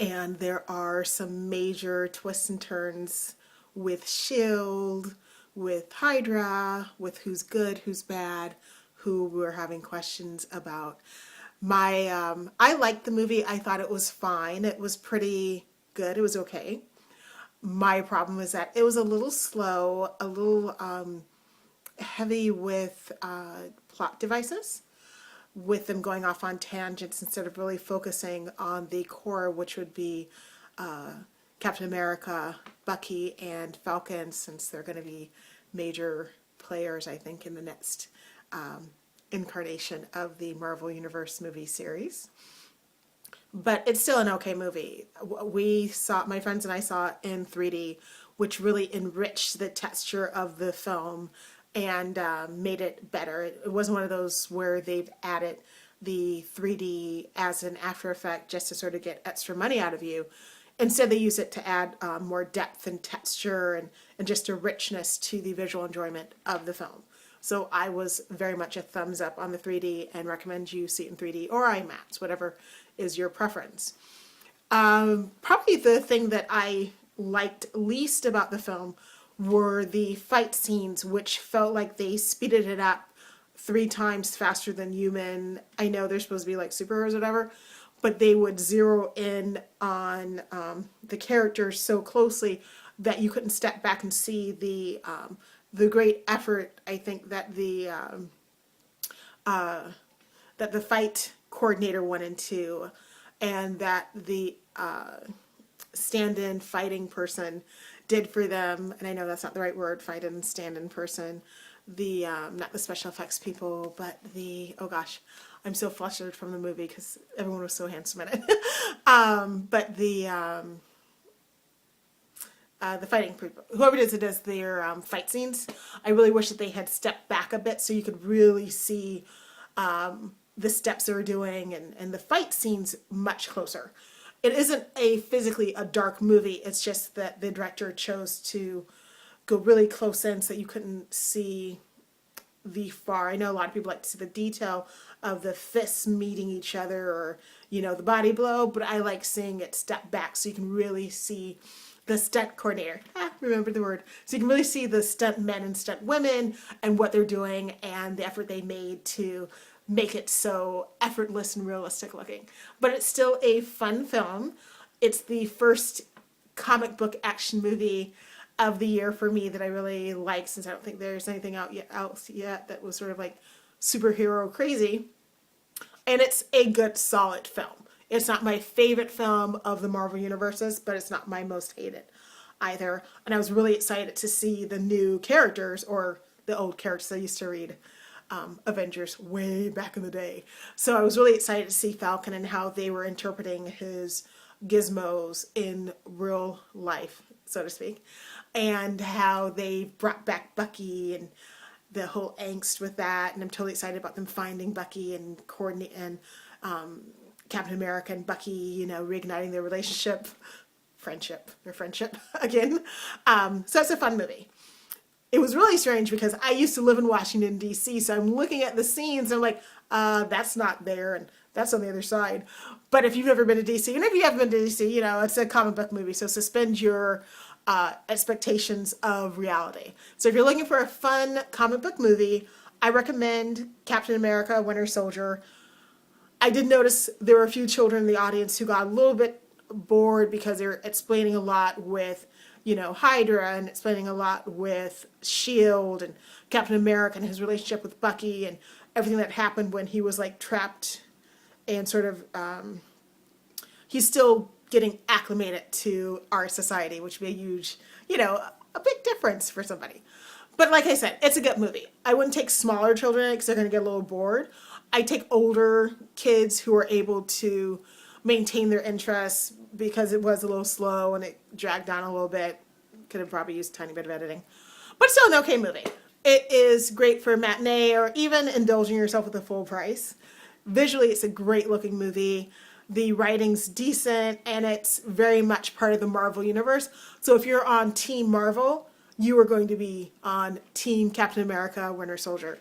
and there are some major twists and turns with S.H.I.E.L.D, with Hydra, with who's good, who's bad, who we're having questions about. I liked the movie. I thought it was fine. It was pretty good. It was okay. My problem was that it was a little slow, a little heavy with plot devices, with them going off on tangents instead of really focusing on the core, which would be Captain America, Bucky, and Falcon, since they're going to be major players, I think, in the next incarnation of the Marvel Universe movie series. But it's still an okay movie. My friends and I saw it in 3D, which really enriched the texture of the film and made it better. It wasn't one of those where they've added the 3D as an after effect just to sort of get extra money out of you. Instead, they use it to add more depth and texture and just a richness to the visual enjoyment of the film. So I was very much a thumbs up on the 3D and recommend you see it in 3D or IMAX, whatever is your preference. Probably the thing that I liked least about the film were the fight scenes, which felt like they speeded it up 3 times faster than human. I know they're supposed to be like superheroes or whatever, but they would zero in on the characters so closely that you couldn't step back and see the great effort, I think, that the fight coordinator went into, and that the stand-in fighting person did for them. And I know that's not the right word, fight and stand-in person. The not the special effects people, but oh gosh, I'm so flustered from the movie because everyone was so handsome in it. But the fighting people, whoever it is that does their fight scenes, I really wish that they had stepped back a bit so you could really see the steps they were doing and the fight scenes much closer. It isn't physically a dark movie, it's just that the director chose to go really close in so that you couldn't see the far. I know a lot of people like to see the detail of the fists meeting each other, or the body blow, but I like seeing it step back so you can really see the stunt coordinator. Remember the word. So you can really see the stunt men and stunt women and what they're doing and the effort they made to make it so effortless and realistic looking. But it's still a fun film. It's the first comic book action movie of the year for me that I really like, since I don't think there's anything out yet that was sort of like superhero crazy. And it's a good, solid film. It's not my favorite film of the Marvel universes, but it's not my most hated either. And I was really excited to see the new characters, or the old characters I used to read Avengers way back in the day. So I was really excited to see Falcon and how they were interpreting his gizmos in real life, so to speak, and how they brought back Bucky and the whole angst with that. And I'm totally excited about them finding Bucky and coordinate and Captain America and Bucky, reigniting their friendship again. So it's a fun movie. It was really strange because I used to live in Washington, D.C., so I'm looking at the scenes and I'm like, that's not there and that's on the other side. But if you've never been to D.C., and if you haven't been to D.C., it's a comic book movie, so suspend your expectations of reality. So if you're looking for a fun comic book movie, I recommend Captain America, Winter Soldier. I did notice there were a few children in the audience who got a little bit bored because they're explaining a lot with Hydra, and explaining a lot with S.H.I.E.L.D. and Captain America and his relationship with Bucky and everything that happened when he was like trapped and sort of he's still getting acclimated to our society, which would be a huge, a big difference for somebody. But like I said, it's a good movie. I wouldn't take smaller children in it because they're going to get a little bored. I take older kids who are able to maintain their interests, because it was a little slow and it dragged on a little bit. Could have probably used a tiny bit of editing. But still an okay movie. It is great for a matinee or even indulging yourself with a full price. Visually, it's a great looking movie. The writing's decent, and it's very much part of the Marvel universe. So if you're on Team Marvel, you are going to be on Team Captain America, Winter Soldier.